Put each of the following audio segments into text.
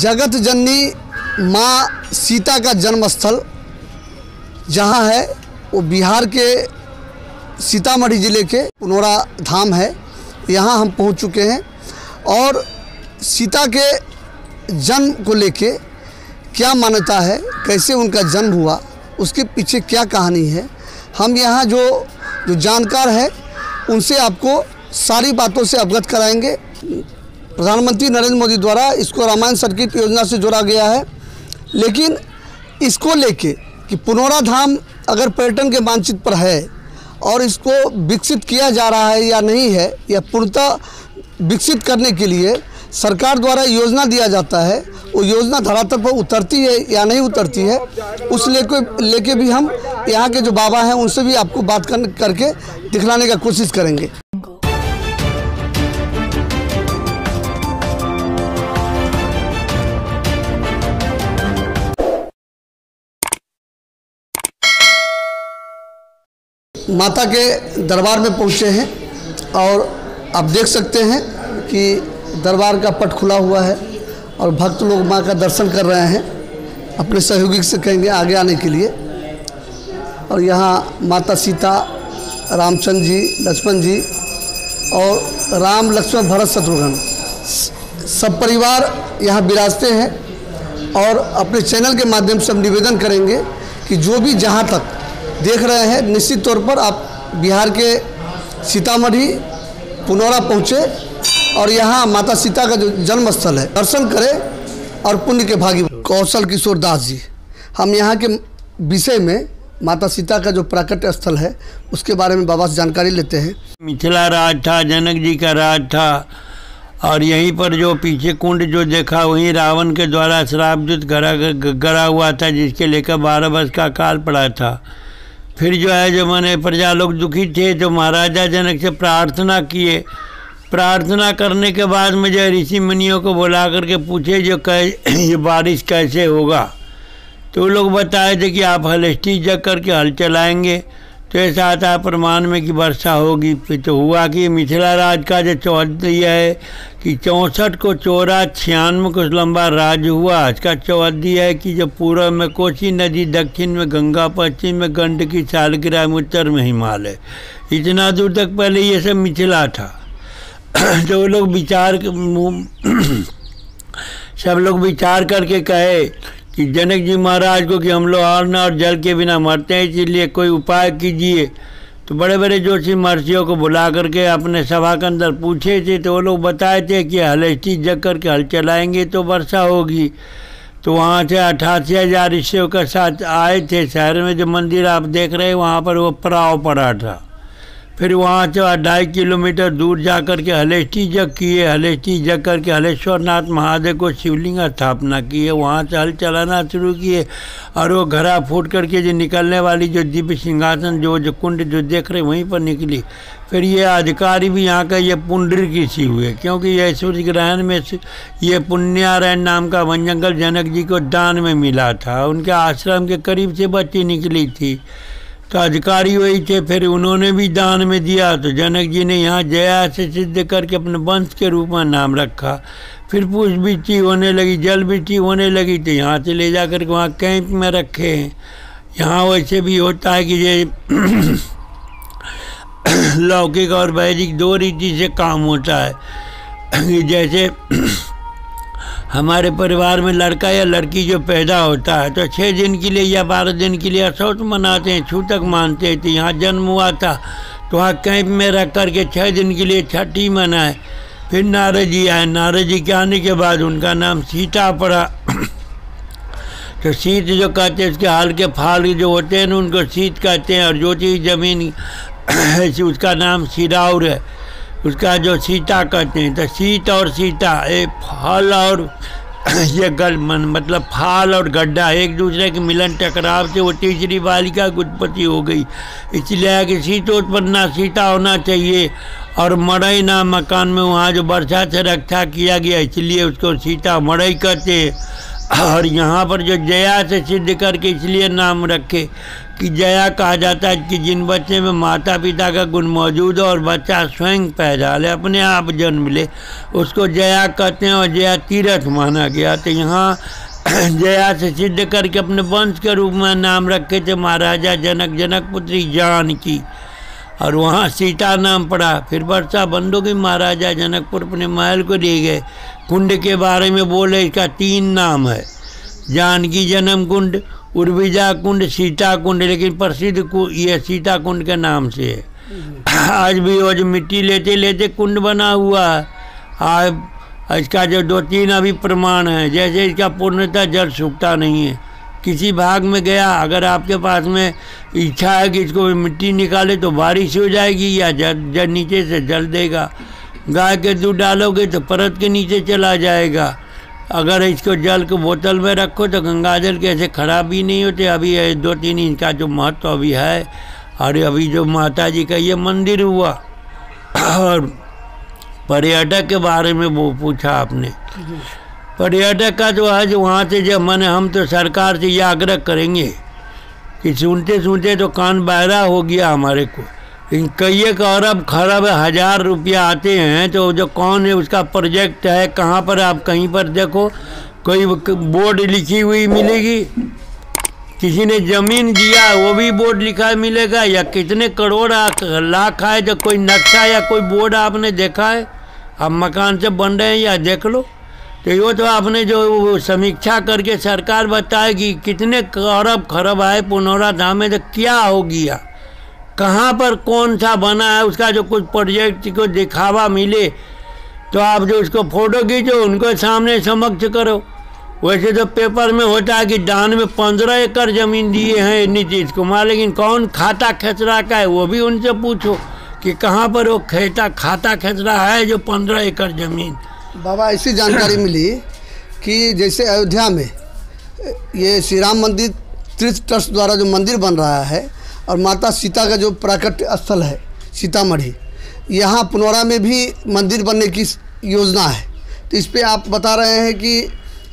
जगत जननी माँ सीता का जन्म स्थल जहाँ है वो बिहार के सीतामढ़ी ज़िले के पुनौरा धाम है। यहाँ हम पहुँच चुके हैं और सीता के जन्म को लेके क्या मान्यता है, कैसे उनका जन्म हुआ, उसके पीछे क्या कहानी है, हम यहाँ जो जानकार है उनसे आपको सारी बातों से अवगत कराएंगे। प्रधानमंत्री नरेंद्र मोदी द्वारा इसको रामायण सर्किट योजना से जोड़ा गया है, लेकिन इसको लेके कि पुनौरा धाम अगर पर्यटन के मानचित्र पर है और इसको विकसित किया जा रहा है या नहीं है, या पूर्णतः विकसित करने के लिए सरकार द्वारा योजना दिया जाता है, वो योजना धरातल पर उतरती है या नहीं उतरती है, उस लेके भी हम यहाँ के जो बाबा हैं उनसे भी आपको बात करके दिखलाने का कोशिश करेंगे। माता के दरबार में पहुँचे हैं और आप देख सकते हैं कि दरबार का पट खुला हुआ है और भक्त लोग माँ का दर्शन कर रहे हैं, अपने सहयोगी से कहेंगे आगे आने के लिए। और यहाँ माता सीता, रामचंद्र जी, लक्ष्मण जी और राम लक्ष्मण भरत शत्रुघ्न सब परिवार यहाँ विराजते हैं। और अपने चैनल के माध्यम से हम निवेदन करेंगे कि जो भी जहाँ तक देख रहे हैं, निश्चित तौर पर आप बिहार के सीतामढ़ी पुनौरा पहुँचे और यहाँ माता सीता का जो जन्म स्थल है दर्शन करें और पुण्य के भागी। कौशल किशोर दास जी, हम यहाँ के विषय में माता सीता का जो प्राकट्य स्थल है उसके बारे में बाबा से जानकारी लेते हैं। मिथिला राज था, जनक जी का राज था और यहीं पर जो पीछे कुंड जो देखा वहीं रावण के द्वारा श्रापयुक्त गड़ा हुआ था, जिसके लेकर 12 वर्ष का काल पड़ा था। फिर जो है जो माने प्रजा लोग दुखी थे तो महाराजा जनक से प्रार्थना किए। प्रार्थना करने के बाद में जो ऋषि मुनियों को बुला करके पूछे जो ये बारिश कैसे होगा, तो लोग बताए थे कि आप हलष्टी जग करके हल चलाएंगे तो ऐसा आता है प्रमाण में कि वर्षा होगी। फिर तो हुआ कि मिथिला राज का जो चौहद्दी है कि 64 को चौरा 96 को लंबा राज हुआ। इसका चौहद्दी है कि जो पूर्व में कोसी नदी, दक्षिण में गंगा, पश्चिम में गंडकी, सालग्राम में, उत्तर में हिमालय, इतना दूर तक पहले ये सब मिथिला था। तो लोग सब लोग विचार करके कहे कि जनक जी महाराज को कि हम लोग अन्न और जल के बिना मरते हैं, इसीलिए कोई उपाय कीजिए। तो बड़े बड़े जोशी महर्षियों को बुला करके अपने सभा के अंदर पूछे थे, तो वो लोग बताए थे कि हलष्टी जग करके हल चलाएंगे तो वर्षा होगी। तो वहाँ से 88,000 ऋषियों के साथ आए थे। शहर में जो मंदिर आप देख रहे हैं वहाँ पर वो पड़ाव पड़ा था। फिर वहाँ से 2.5 किलोमीटर दूर जा कर के हलष्टी जग किए। हलष्टी जग करके हलेश्वरनाथ महादेव को शिवलिंग स्थापना की है। वहाँ से हल चलाना शुरू किए और वो घड़ा फूट करके जो निकलने वाली जो दिव्य सिंहासन जो कुंड जो देख रहे वहीं पर निकली। फिर ये अधिकारी भी यहाँ का ये पुंडरीक ऋषि हुए, क्योंकि ये सूर्य ग्रहण में ये पुण्यारायण नाम का वन जंगल जनक जी को दान में मिला था। उनके आश्रम के करीब से बच्ची निकली थी तो अधिकारी वही थे। फिर उन्होंने भी दान में दिया तो जनक जी ने यहाँ जया से सिद्ध करके अपने वंश के रूप में नाम रखा। फिर पुष्प वृष्टि होने लगी, जल वृष्टि होने लगी तो यहाँ से ले जा कर के वहाँ कैंप में रखे हैं। यहाँ वैसे भी होता है कि ये लौकिक और वैदिक दो रीति से काम होता है। जैसे हमारे परिवार में लड़का या लड़की जो पैदा होता है तो 6 दिन के लिए या 12 दिन के लिए असौत मनाते हैं, छूतक मानते हैं। तो यहाँ जन्म हुआ था तो वहाँ कैंप में रख कर के 6 दिन के लिए छठी मनाए। फिर नारद जी आए। नारद जी के आने के बाद उनका नाम सीता पड़ा। तो शीत जो कहते हैं उसके हाल के फाल जो होते हैं ना उनको शीत कहते हैं। और जो चीज़ जमीन उसका नाम सिराउर है, उसका जो सीता कहते हैं। तो शीत और सीता एक फल और ये मतलब फाल और गड्ढा एक दूसरे के मिलन टकराव से वो तीसरी बालिका की उत्पत्ति हो गई। इसलिए कि शीतोत्पन्ना सीता होना चाहिए। और मड़ई नाम मकान में वहाँ जो वर्षा से रक्षा किया गया इसलिए उसको सीता मड़ई कहते हैं। और यहाँ पर जो जया से सिद्ध करके इसलिए नाम रखे कि जया कहा जाता है कि जिन बच्चे में माता पिता का गुण मौजूद हो और बच्चा स्वयं पैदा ले, अपने आप जन्म ले, उसको जया कहते हैं और जया तीर्थ माना गया। तो यहाँ जया से सिद्ध करके अपने वंश के रूप में नाम रखे थे महाराजा जनक, जनक पुत्री जानकी, और वहाँ सीता नाम पड़ा। फिर वर्षा बंधु की महाराजा जनकपुर अपने महल को ले गए, कुंड के बारे में बोले इसका 3 नाम है, जानकी जन्म कुंड, उर्विजा कुंड, सीता कुंड, लेकिन प्रसिद्ध ये सीता कुंड के नाम से है। आज भी वो जो मिट्टी लेते लेते कुंड बना हुआ है। आज इसका जो 2-3 अभी प्रमाण है, जैसे इसका पूर्णतः जल सूखता नहीं है। किसी भाग में गया, अगर आपके पास में इच्छा है कि इसको मिट्टी निकाले तो बारिश हो जाएगी या जल नीचे से जल देगा। गाय के दूध डालोगे तो परत के नीचे चला जाएगा। अगर इसको जल को बोतल में रखो तो गंगा जल के ऐसे खराब भी नहीं होते। अभी 2-3 इंच का जो महत्व अभी है। और अभी जो माता जी का ये मंदिर हुआ, और पर्यटक के बारे में वो पूछा आपने, पर्यटक का जो है, जो वहाँ से जब मैंने, हम तो सरकार से ये आग्रह करेंगे कि सुनते सुनते तो कान बहरा हो गया हमारे को। कई एक अरब खरब 1000 रुपया आते हैं, तो जो कौन है उसका प्रोजेक्ट है, कहाँ पर आप कहीं पर देखो कोई बोर्ड लिखी हुई मिलेगी, किसी ने ज़मीन दिया वो भी बोर्ड लिखा मिलेगा, या कितने करोड़ लाख आए तो कोई नक्शा या कोई बोर्ड आपने देखा है? अब मकान से बन रहे हैं या देख लो। तो ये तो आपने जो समीक्षा करके सरकार बताएगी कितने अरब खरब आए पुनौरा धाम में, तो क्या हो गया, कहाँ पर कौन सा बना है, उसका जो कुछ प्रोजेक्ट को दिखावा मिले तो आप जो उसको फोटो खींचो, उनको सामने समक्ष करो। वैसे तो पेपर में होता है कि दान में 15 एकड़ ज़मीन दिए हैं नीतीश कुमार, लेकिन कौन खाता खसरा का है वो भी उनसे पूछो कि कहाँ पर वो खाता खसरा है जो 15 एकड़ ज़मीन। बाबा ऐसी जानकारी मिली कि जैसे अयोध्या में ये श्री राम मंदिर तीर्थ ट्रस्ट द्वारा जो मंदिर बन रहा है, और माता सीता का जो प्राकट्य स्थल है सीतामढ़ी, यहाँ पुनौरा में भी मंदिर बनने की योजना है। तो इस पे आप बता रहे हैं कि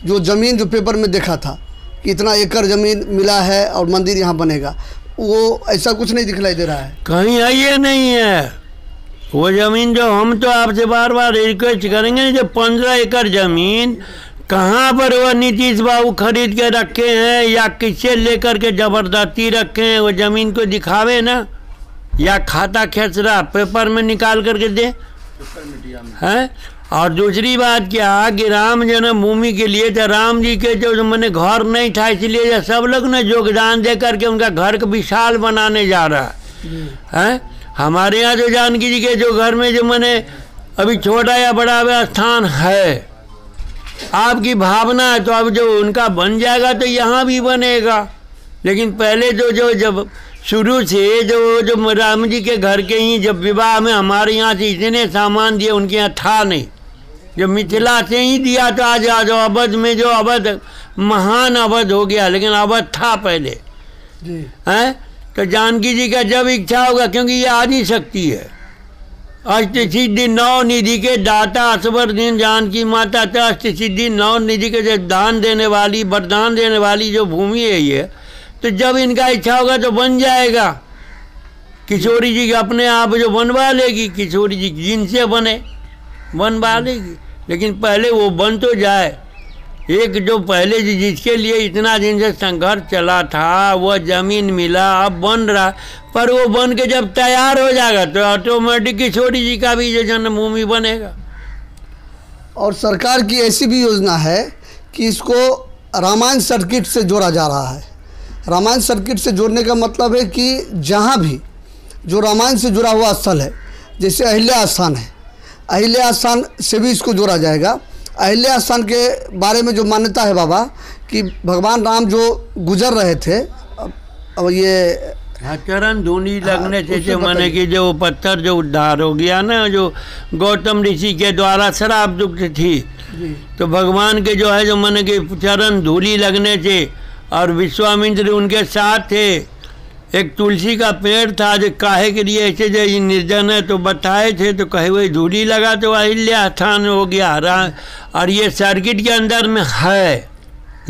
जो ज़मीन जो पेपर में देखा था कि इतना एकड़ ज़मीन मिला है और मंदिर यहाँ बनेगा, वो ऐसा कुछ नहीं दिखलाई दे रहा है, कहीं है ये नहीं है। वो ज़मीन जो हम तो आपसे बार बार रिक्वेस्ट करेंगे, जो 15 एकड़ ज़मीन कहाँ पर वो नीतीश बाबू खरीद के रखे हैं या किससे लेकर के ज़बरदस्ती रखे हैं, वो ज़मीन को दिखावे ना, या खाता खसरा पेपर में निकाल करके दे हैं। और दूसरी बात क्या कि राम जन्मभूमि के लिए तो राम जी के जो मैंने घर नहीं था, इसलिए सब लोग ने योगदान दे करके उनका घर को विशाल बनाने जा रहा है। हमारे यहाँ जो जानकी जी के जो घर में जो मैंने अभी छोटा या बड़ा स्थान है, आपकी भावना है तो अब जो उनका बन जाएगा तो यहाँ भी बनेगा। लेकिन पहले जब शुरू से जो राम जी के घर के ही जब विवाह में हमारे यहाँ से इतने सामान दिए, उनके यहाँ था नहीं, जो मिथिला से ही दिया था। आज जो अवध में जो अवध महान अवध हो गया, लेकिन अवध था पहले हैं। तो जानकी जी का जब इच्छा होगा, क्योंकि ये आदि शक्ति है, अष्ट सिद्धि 9 निधि के दाता असवर दिन जानकी माता, तो अष्ट सिद्धि 9 निधि के जो दान देने वाली, वरदान देने वाली जो भूमि है ये, तो जब इनका इच्छा होगा तो बन जाएगा। किशोरी जी अपने आप जो बनवा लेगी, किशोरी जी जिनसे बने बनवा लेगी, लेकिन पहले वो बन तो जाए। एक जो पहले जिसके लिए इतना दिन से संघर्ष चला था, वो ज़मीन मिला, अब बन रहा, पर वो बन के जब तैयार हो जाएगा तो ऑटोमेटिक किशोरी जी का भी जो जन्मभूमि बनेगा। और सरकार की ऐसी भी योजना है कि इसको रामायण सर्किट से जोड़ा जा रहा है। रामायण सर्किट से जोड़ने का मतलब है कि जहाँ भी जो रामायण से जुड़ा हुआ स्थल है, जैसे अहिल्या स्थान है, अहिल्या स्थान से भी इसको जोड़ा जाएगा। अहिल्या स्थान के बारे में जो मान्यता है बाबा कि भगवान राम जो गुजर रहे थे, अब ये चरण धूनी लगने से माने कि जो पत्थर जो उद्धार हो गया ना, जो गौतम ऋषि के द्वारा शराब दुख थी, तो भगवान के जो है जो माने कि चरण धूली लगने से, और विश्वामित्र उनके साथ थे। एक तुलसी का पेड़ था जो काहे के लिए ऐसे जो निर्जन है तो बताए थे, तो कहे वही धूली लगा तो अहिल्या स्थान हो गया। और ये सर्किट के अंदर में है,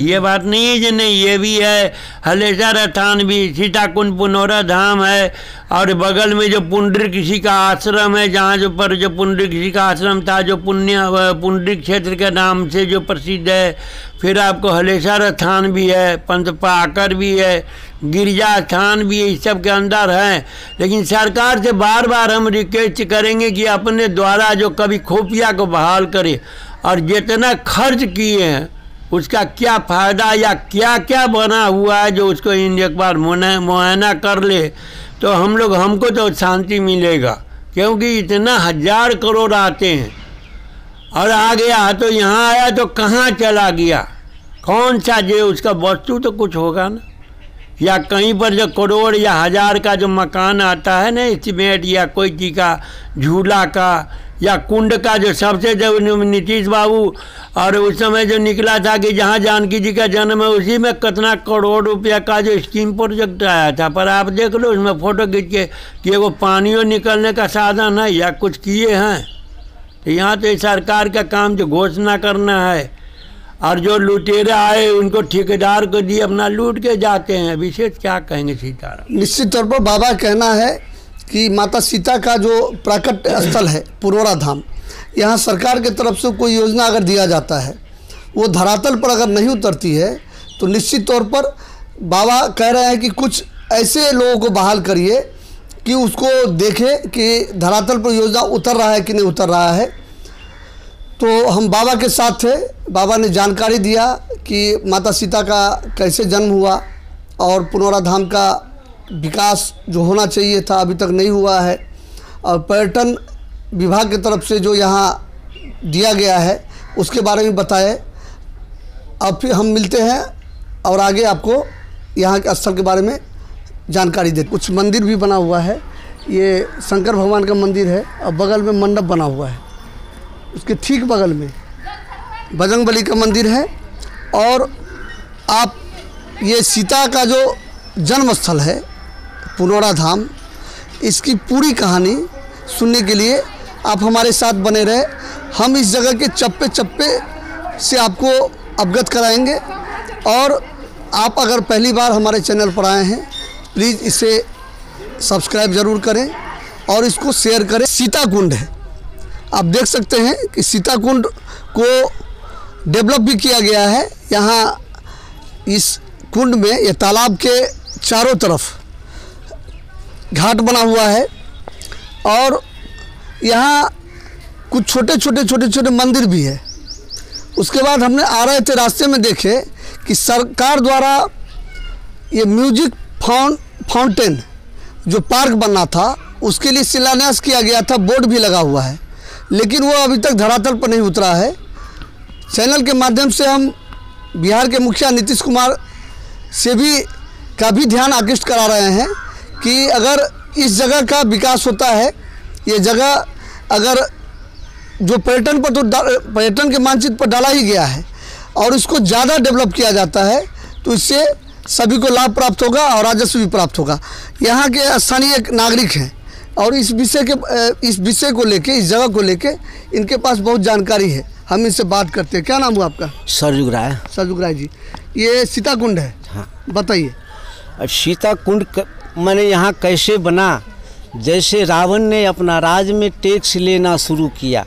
ये बात नहीं है कि नहीं, ये भी है। हलेसर स्थान भी, सीताकुंड पुनौरा धाम है, और बगल में जो पुंडरीक ऋषि का आश्रम है, जहाँ जो पुंडरीक ऋषि का आश्रम था, जो पुंडरीक क्षेत्र के नाम से जो प्रसिद्ध है। फिर आपको हलेसर स्थान भी है, पंचपाकर भी है, गिरजा स्थान भी है, इस सब के अंदर हैं। लेकिन सरकार से बार बार हम रिक्वेस्ट करेंगे कि अपने द्वारा जो कभी खुफिया को बहाल करे, और जितना खर्च किए हैं उसका क्या फ़ायदा या क्या क्या बना हुआ है, जो उसको एक बार मुआयना कर ले तो हमको तो शांति मिलेगा। क्योंकि इतना 1000 करोड़ आते हैं, और आ गया तो यहाँ आया तो कहाँ चला गया, कौन सा जो उसका वस्तु तो कुछ होगा ना। या कहीं पर जो करोड़ या 1000 का जो मकान आता है ना, एस्टीमेट, या कोई चीज़ का झूला का या कुंड का, जो सबसे जब नीतीश बाबू और उस समय जो निकला था कि जहाँ जानकी जी का जन्म है, उसी में कितना करोड़ रुपया का जो स्कीम प्रोजेक्ट आया था। पर आप देख लो उसमें फ़ोटो खींच के कि वो पानियों निकलने का साधन है या कुछ किए हैं। तो यहाँ तो सरकार का काम जो घोषणा करना है, और जो लुटेरे आए उनको ठेकेदार को दिए, अपना लूट के जाते हैं। विशेष क्या कहेंगे सीताराम? निश्चित तौर पर बाबा कहना है कि माता सीता का जो प्राकट्य स्थल है पुनौरा धाम, यहाँ सरकार की तरफ से कोई योजना अगर दिया जाता है, वो धरातल पर अगर नहीं उतरती है, तो निश्चित तौर पर बाबा कह रहे हैं कि कुछ ऐसे लोगों को बहाल करिए कि उसको देखे कि धरातल पर योजना उतर रहा है कि नहीं उतर रहा है। तो हम बाबा के साथ थे, बाबा ने जानकारी दिया कि माता सीता का कैसे जन्म हुआ, और पुनौरा धाम का विकास जो होना चाहिए था अभी तक नहीं हुआ है, और पर्यटन विभाग की तरफ से जो यहाँ दिया गया है उसके बारे में बताए। अब फिर हम मिलते हैं और आगे आपको यहाँ के स्थल के बारे में जानकारी देते। कुछ मंदिर भी बना हुआ है, ये शंकर भगवान का मंदिर है, और बगल में मंडप बना हुआ है, उसके ठीक बगल में बजरंगबली का मंदिर है। और आप ये सीता का जो जन्म स्थल है पुनौरा धाम, इसकी पूरी कहानी सुनने के लिए आप हमारे साथ बने रहे। हम इस जगह के चप्पे चप्पे से आपको अवगत कराएंगे, और आप अगर पहली बार हमारे चैनल पर आए हैं, प्लीज़ इसे सब्सक्राइब ज़रूर करें और इसको शेयर करें। सीता कुंड है, आप देख सकते हैं कि सीता कुंड को डेवलप भी किया गया है। यहाँ इस कुंड में, ये तालाब के चारों तरफ घाट बना हुआ है, और यहाँ कुछ छोटे छोटे मंदिर भी है। उसके बाद हमने आ रहे थे, रास्ते में देखे कि सरकार द्वारा ये म्यूजिक फाउंटेन जो पार्क बनना था, उसके लिए शिलान्यास किया गया था, बोर्ड भी लगा हुआ है, लेकिन वो अभी तक धरातल पर नहीं उतरा है। चैनल के माध्यम से हम बिहार के मुखिया नीतीश कुमार से भी ध्यान आकृष्ट करा रहे हैं कि अगर इस जगह का विकास होता है, ये जगह अगर जो पर्यटन पर, तो पर्यटन के मानचित्र पर डाला ही गया है, और इसको ज़्यादा डेवलप किया जाता है, तो इससे सभी को लाभ प्राप्त होगा और राजस्व भी प्राप्त होगा। यहाँ के स्थानीय एक नागरिक हैं, और इस विषय को लेके, इस जगह को लेके इनके पास बहुत जानकारी है। हम इनसे बात करते हैं। क्या नाम हुआ आपका? सरजुग राय। सरजुग राय जी, ये सीता कुंड है। हाँ, बताइए। अब सीता कुंड मैंने यहाँ कैसे बना? जैसे रावण ने अपना राज में टैक्स लेना शुरू किया,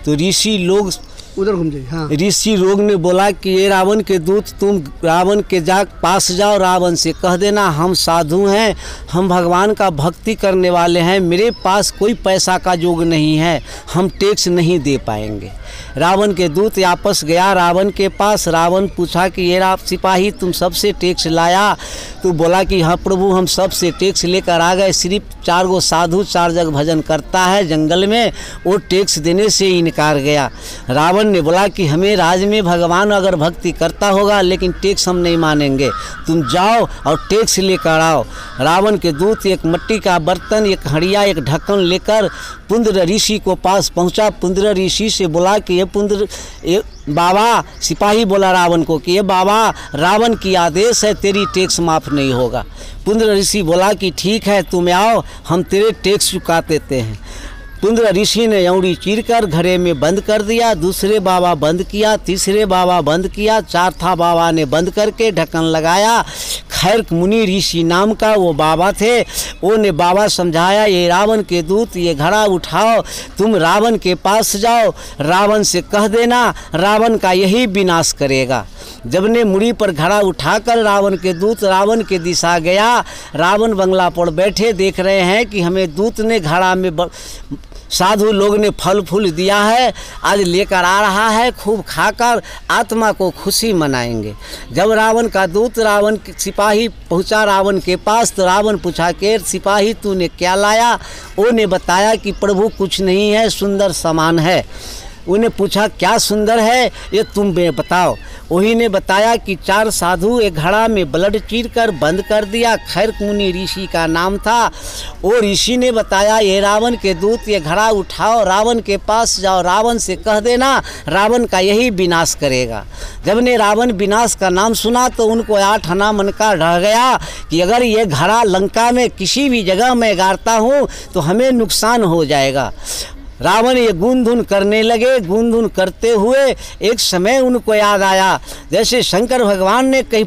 तो ऋषि लोग उधर घूम जाइए। हाँ। ऋषि लोग ने बोला कि ये रावण के दूत, तुम रावण के पास जाओ, रावण से कह देना हम साधु हैं, हम भगवान का भक्ति करने वाले हैं, मेरे पास कोई पैसा का जोग नहीं है, हम टैक्स नहीं दे पाएंगे। रावण के दूत वापस गया रावण के पास। रावण पूछा कि ये सिपाही तुम सबसे टैक्स लाया? तो बोला कि हाँ प्रभु, हम सबसे टैक्स लेकर आ गए, सिर्फ 4 गो साधु 4 जगह भजन करता है जंगल में, वो टैक्स देने से इनकार गया। रावण ने बोला कि हमें राज में भगवान अगर भक्ति करता होगा, लेकिन टैक्स हम नहीं मानेंगे, तुम जाओ और टैक्स लेकर आओ। रावण के दूत एक मिट्टी का बर्तन, एक हड़िया, एक ढक्कन लेकर पुंद्र ऋषि को पास पहुंचा। पुंद्र ऋषि से बोला कि ये बाबा, सिपाही बोला रावण को कि ये बाबा, रावण की आदेश है, तेरी टैक्स माफ़ नहीं होगा। पुंद्र ऋषि बोला कि ठीक है, तुम आओ, हम तेरे टैक्स चुका देते हैं। पुंद्र ऋषि ने यौड़ी चीर कर घड़े में बंद कर दिया, दूसरे बाबा बंद किया, तीसरे बाबा बंद किया, चौथा बाबा ने बंद करके ढक्कन लगाया। खैर मुनि ऋषि नाम का वो बाबा थे, वो ने बाबा समझाया, ये रावण के दूत, ये घड़ा उठाओ, तुम रावण के पास जाओ, रावण से कह देना रावण का यही विनाश करेगा। जब ने मुड़ी पर घड़ा उठाकर रावण के दूत रावण के दिशा गया, रावण बंगला पर बैठे देख रहे हैं कि हमें दूत ने घड़ा में साधु लोग ने फल फूल दिया है, आज लेकर आ रहा है, खूब खाकर आत्मा को खुशी मनाएंगे। जब रावण का दूत रावण के सिपाही पहुंचा रावण के पास, तो रावण पूछा कि सिपाही तूने क्या लाया? वो ने बताया कि प्रभु कुछ नहीं है, सुंदर सामान है। उन्हें पूछा क्या सुंदर है ये तुम बताओ। वही ने बताया कि 4 साधु एक घड़ा में ब्लड चीर कर बंद कर दिया। खैर मुनि ऋषि का नाम था। वो ऋषि ने बताया, ये रावण के दूत, ये घड़ा उठाओ, रावण के पास जाओ, रावण से कह देना रावण का यही विनाश करेगा। जब ने रावण विनाश का नाम सुना तो उनको 8 आना मन का रह गया कि अगर ये घड़ा लंका में किसी भी जगह में गाड़ता हूँ तो हमें नुकसान हो जाएगा। रावण ये गुंधुन करने लगे। गुंधुन करते हुए एक समय उनको याद आया, जैसे शंकर भगवान ने कहीं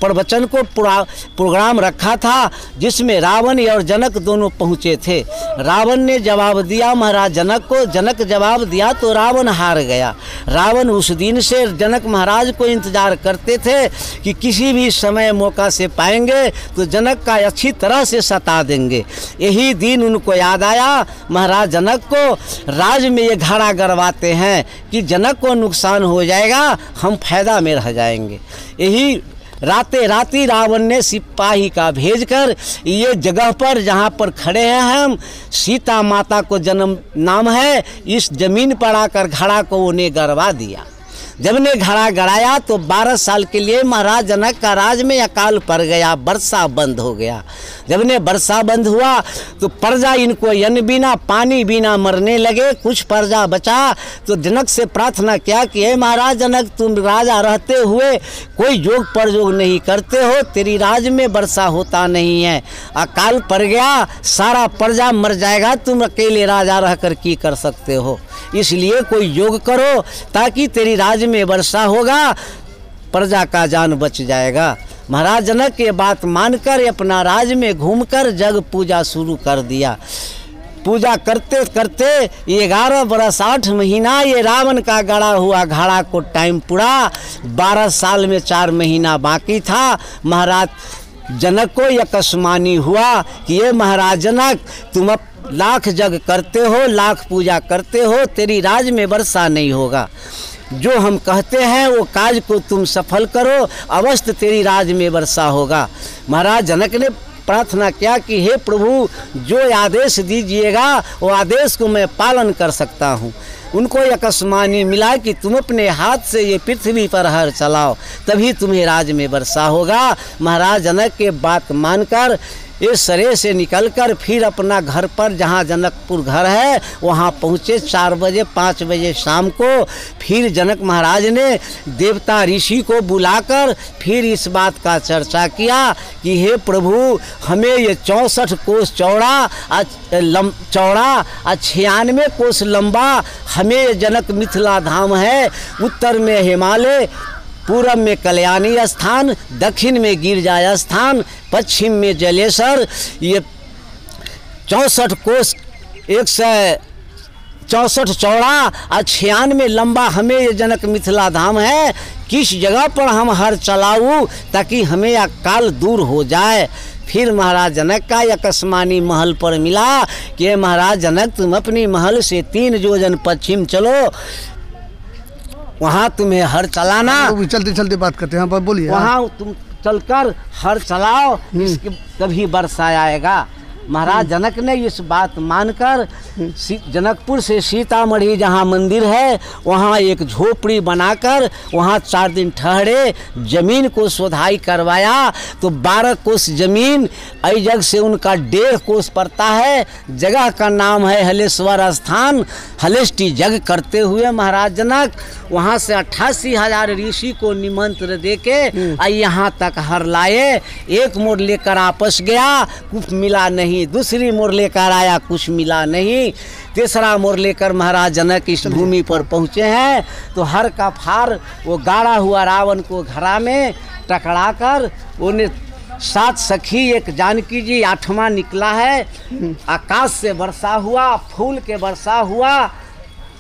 प्रवचन को प्रोग्राम रखा था जिसमें रावण और जनक दोनों पहुँचे थे। रावण ने जवाब दिया महाराज जनक को, जनक जवाब दिया तो रावण हार गया। रावण उस दिन से जनक महाराज को इंतजार करते थे कि किसी भी समय मौका से पाएंगे तो जनक का अच्छी तरह से सता देंगे। यही दिन उनको याद आया, महाराज जनक को राज में ये घड़ा गड़वाते हैं कि जनक को नुकसान हो जाएगा, हम फायदा में रह जाएंगे। यही राते राती रावण ने सिपाही का भेजकर ये जगह पर जहाँ पर खड़े हैं हम, सीता माता को जन्म नाम है, इस जमीन पर आकर घड़ा को उन्हें गड़वा दिया। जब ने घड़ा गड़ाया तो 12 साल के लिए महाराज जनक का राज में अकाल पड़ गया, वर्षा बंद हो गया। जब ने वर्षा बंद हुआ तो प्रजा इनको अन्न बिना पानी बिना मरने लगे। कुछ प्रजा बचा तो जनक से प्रार्थना किया कि हे महाराज जनक, तुम राजा रहते हुए कोई योग प्रयोग नहीं करते हो, तेरी राज में वर्षा होता नहीं है, अकाल पड़ गया, सारा प्रजा मर जाएगा, तुम अकेले राजा रहकर की कर सकते हो, इसलिए कोई योग करो ताकि तेरी राज में वर्षा होगा, प्रजा का जान बच जाएगा। महाराज जनक ये बात मानकर अपना राज में घूमकर जग पूजा शुरू कर दिया। पूजा करते करते 11 बरस 8 महीना ये रावण का गड़ा हुआ घड़ा को टाइम पूरा। 12 साल में 4 महीना बाकी था। महाराज जनक को यह कस्मानी हुआ कि ये महाराज जनक, तुम अब लाख जग करते हो, लाख पूजा करते हो, तेरी राज में वर्षा नहीं होगा। जो हम कहते हैं वो काज को तुम सफल करो, अवश्य तेरी राज में वर्षा होगा। महाराज जनक ने प्रार्थना किया कि हे प्रभु, जो आदेश दीजिएगा वो आदेश को मैं पालन कर सकता हूँ। उनको यह कस्मानी मिला कि तुम अपने हाथ से ये पृथ्वी पर हर चलाओ, तभी तुम्हें राज में वर्षा होगा। महाराज जनक के बात मानकर इस सरे से निकलकर फिर अपना घर पर, जहाँ जनकपुर घर है, वहाँ पहुँचे 4 बजे 5 बजे शाम को। फिर जनक महाराज ने देवता ऋषि को बुलाकर फिर इस बात का चर्चा किया कि हे प्रभु, हमें ये 64 कोस चौड़ा 96 कोस लंबा हमें जनक मिथिला धाम है। उत्तर में हिमालय, पूरब में कल्याणी स्थान, दक्षिण में गिरजा स्थान, पश्चिम में जलेश्वर। ये 64 कोस 164 चौड़ा और 96 लंबा हमें ये जनक मिथिला धाम है। किस जगह पर हम हर चलाऊं ताकि हमें अकाल दूर हो जाए। फिर महाराज जनक का यह कस्मानी महल पर मिला कि महाराज जनक, तुम अपनी महल से 3 योजन पश्चिम चलो, वहाँ तुम्हें हर चलाना। चलते चलते बात करते हैं, बोलिए। वहाँ तुम चलकर हर चलाओ, इसके तभी वर्षा आएगा। महाराज जनक ने इस बात मानकर जनकपुर से सीतामढ़ी जहाँ मंदिर है वहाँ एक झोपड़ी बनाकर वहाँ 4 दिन ठहरे, जमीन को सोधाई करवाया। तो 12 कोस जमीन अजग से उनका 1.5 कोस पड़ता है। जगह का नाम है हलेश्वर स्थान। हलेष्टि जग करते हुए महाराज जनक वहाँ से 88,000 ऋषि को निमंत्रण देके यहाँ तक हर लाए। एक मोड़ लेकर आपस गया, कुछ मिला नहीं नहीं, दूसरी मोर लेकर आया कुछ मिला नहीं, तीसरा मोर लेकर महाराज जनक इस भूमि पर पहुँचे हैं। तो हर का फार वो गाड़ा हुआ रावण को घरा में टकरा कर उन्हें 7 सखी एक जानकी जी 8वां निकला है। आकाश से वर्षा हुआ, फूल के वर्षा हुआ,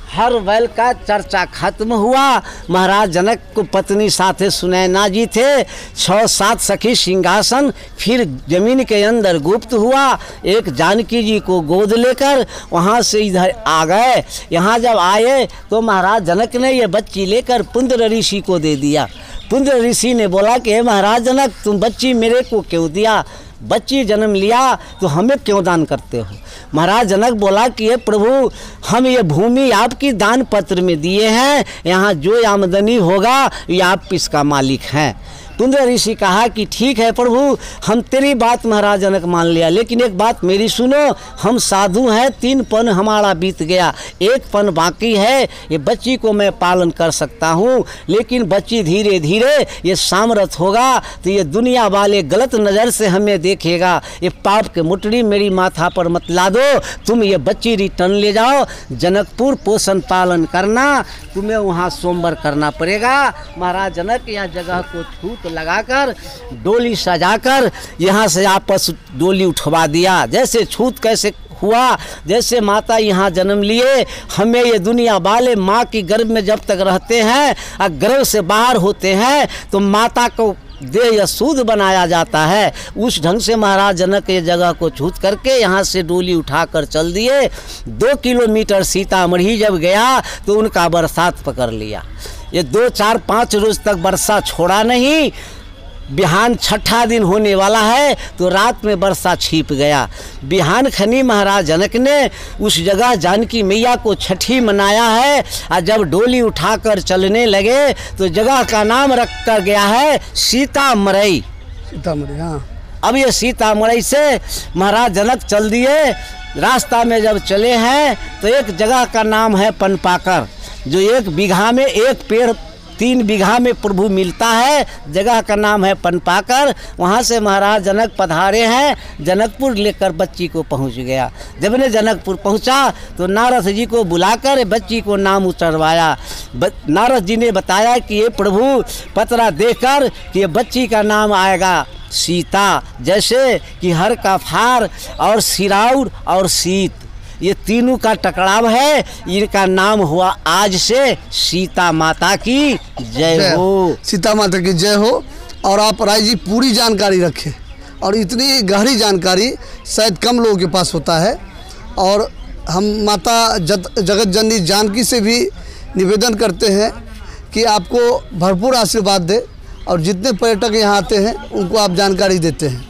हर बैल का चर्चा खत्म हुआ। महाराज जनक को पत्नी साथे सुनैना जी थे, 6-7 सखी सिंहासन फिर जमीन के अंदर गुप्त हुआ। एक जानकी जी को गोद लेकर वहाँ से इधर आ गए। यहाँ जब आए तो महाराज जनक ने ये बच्ची लेकर पुंद्र ऋषि को दे दिया। पुंद्र ऋषि ने बोला कि हे महाराज जनक, तुम बच्ची मेरे को क्यों दिया? बच्ची जन्म लिया तो हमें क्यों दान करते हो? महाराज जनक बोला कि ये प्रभु, हम ये भूमि आपकी दान पत्र में दिए हैं, यहाँ जो आमदनी होगा ये आप इसका मालिक हैं। पुंद्र ऋषि कहा कि ठीक है प्रभु, हम तेरी बात महाराज जनक मान लिया, लेकिन एक बात मेरी सुनो, हम साधु हैं, 3 पन हमारा बीत गया, 1 पन बाकी है। ये बच्ची को मैं पालन कर सकता हूँ, लेकिन बच्ची धीरे धीरे ये सामर्थ होगा तो ये दुनिया वाले गलत नज़र से हमें देखेगा। ये पाप के मुठड़ी मेरी माथा पर मत ला दो, तुम ये बच्ची रिटर्न ले जाओ, जनकपुर पोषण पालन करना, तुम्हें वहाँ सोमवार करना पड़ेगा। महाराज जनक यहाँ जगह को छूट लगाकर डोली सजाकर यहाँ से आपस डोली उठवा दिया। जैसे छूत कैसे हुआ, जैसे माता यहाँ जन्म लिए, हमें ये दुनिया वाले माँ की गर्भ में जब तक रहते हैं और गर्भ से बाहर होते हैं तो माता को देह अशुद्ध बनाया जाता है। उस ढंग से महाराज जनक ये जगह को छूत करके यहाँ से डोली उठाकर चल दिए। 2 किलोमीटर सीतामढ़ी जब गया तो उनका बरसात पकड़ लिया। ये 2, 4, 5 रोज तक वर्षा छोड़ा नहीं। बिहान 6ठा दिन होने वाला है तो रात में वर्षा छिप गया। बिहान खनी महाराज जनक ने उस जगह जानकी मैया को छठी मनाया है और जब डोली उठाकर चलने लगे तो जगह का नाम रखा गया है सीतामढ़ी। सीतामढ़ी, हाँ। अब ये सीतामढ़ी से महाराज जनक चल दिए। रास्ता में जब चले हैं तो एक जगह का नाम है पनपाकर, जो 1 बीघा में 1 पेड़ 3 बीघा में प्रभु मिलता है। जगह का नाम है पनपाकर। वहाँ से महाराज जनक पधारे हैं, जनकपुर लेकर बच्ची को पहुँच गया। जब ने जनकपुर पहुँचा तो नारद जी को बुलाकर बच्ची को नाम उतरवाया। नारद जी ने बताया कि ये प्रभु पतरा देकर कि ये बच्ची का नाम आएगा सीता, जैसे कि हर का फार और सिराउर और सीत, ये तीनों का टकराव है। इनका नाम हुआ आज से सीता माता की जय हो। सीता माता की जय हो। और आप राय जी पूरी जानकारी रखें, और इतनी गहरी जानकारी शायद कम लोगों के पास होता है। और हम माता जगत जननी जानकी से भी निवेदन करते हैं कि आपको भरपूर आशीर्वाद दे, और जितने पर्यटक यहाँ आते हैं उनको आप जानकारी देते हैं।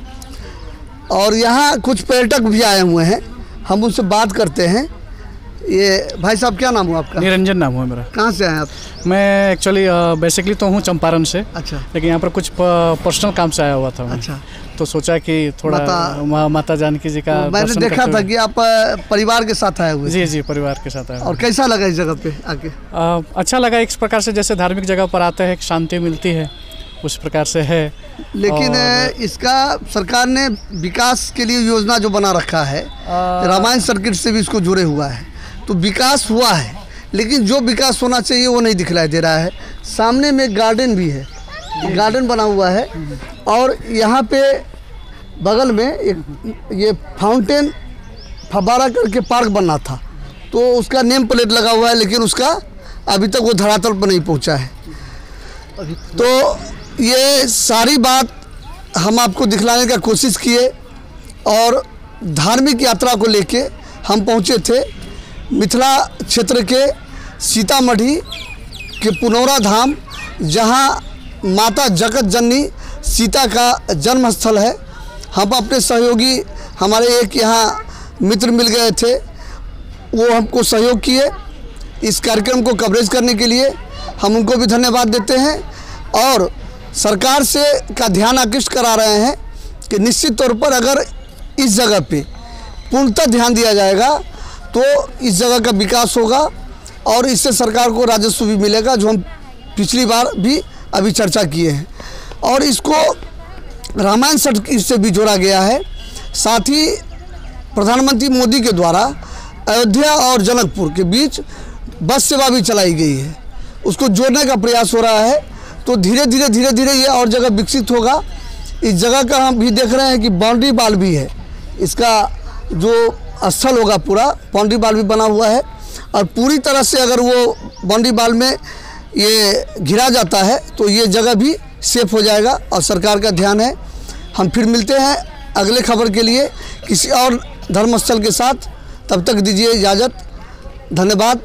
और यहाँ कुछ पर्यटक भी आए हुए हैं, हम उनसे बात करते हैं। ये भाई साहब, क्या नाम हुआ आपका? निरंजन नाम हुआ मेरा। कहाँ से आए आप? मैं एक्चुअली बेसिकली तो हूँ चंपारण से। अच्छा। लेकिन यहाँ पर कुछ पर्सनल काम से आया हुआ था मैं। अच्छा। तो सोचा कि थोड़ा माता जानकी जी का मैंने देखा था कि आप परिवार के साथ आए हुए। जी, परिवार के साथ आए। और कैसा लगा इस जगह पे आके? अच्छा लगा। एक प्रकार से जैसे धार्मिक जगह पर आते हैं शांति मिलती है, उस प्रकार से है। लेकिन इसका सरकार ने विकास के लिए योजना जो बना रखा है, रामायण सर्किट से भी इसको जुड़े हुआ है, तो विकास हुआ है, लेकिन जो विकास होना चाहिए वो नहीं दिखलाई दे रहा है। सामने में गार्डन भी है, गार्डन बना हुआ है, और यहाँ पे बगल में एक ये फाउंटेन फव्वारा करके पार्क बनना था, तो उसका नेम प्लेट लगा हुआ है, लेकिन उसका अभी तक वो धरातल पर नहीं पहुँचा है। तो ये सारी बात हम आपको दिखलाने का कोशिश किए, और धार्मिक यात्रा को लेके हम पहुँचे थे मिथिला क्षेत्र के सीतामढ़ी के पुनौरा धाम, जहाँ माता जगत जननी सीता का जन्म स्थल है। हम अपने सहयोगी, हमारे एक यहाँ मित्र मिल गए थे, वो हमको सहयोग किए इस कार्यक्रम को कवरेज करने के लिए। हम उनको भी धन्यवाद देते हैं, और सरकार से का ध्यान आकृष्ट करा रहे हैं कि निश्चित तौर पर अगर इस जगह पे पूर्णतः ध्यान दिया जाएगा तो इस जगह का विकास होगा, और इससे सरकार को राजस्व भी मिलेगा, जो हम पिछली बार भी अभी चर्चा किए हैं। और इसको रामायण सर्किट से भी जोड़ा गया है। साथ ही प्रधानमंत्री मोदी के द्वारा अयोध्या और जनकपुर के बीच बस सेवा भी चलाई गई है, उसको जोड़ने का प्रयास हो रहा है। तो धीरे धीरे ये और जगह विकसित होगा। इस जगह का हम भी देख रहे हैं कि बाउंड्री वाल भी है, इसका जो स्थल होगा पूरा बाउंड्री वाल भी बना हुआ है, और पूरी तरह से अगर वो बाउंड्री वाल में ये घिरा जाता है तो ये जगह भी सेफ हो जाएगा और सरकार का ध्यान है। हम फिर मिलते हैं अगले खबर के लिए किसी और धर्मस्थल के साथ, तब तक दीजिए इजाज़त। धन्यवाद।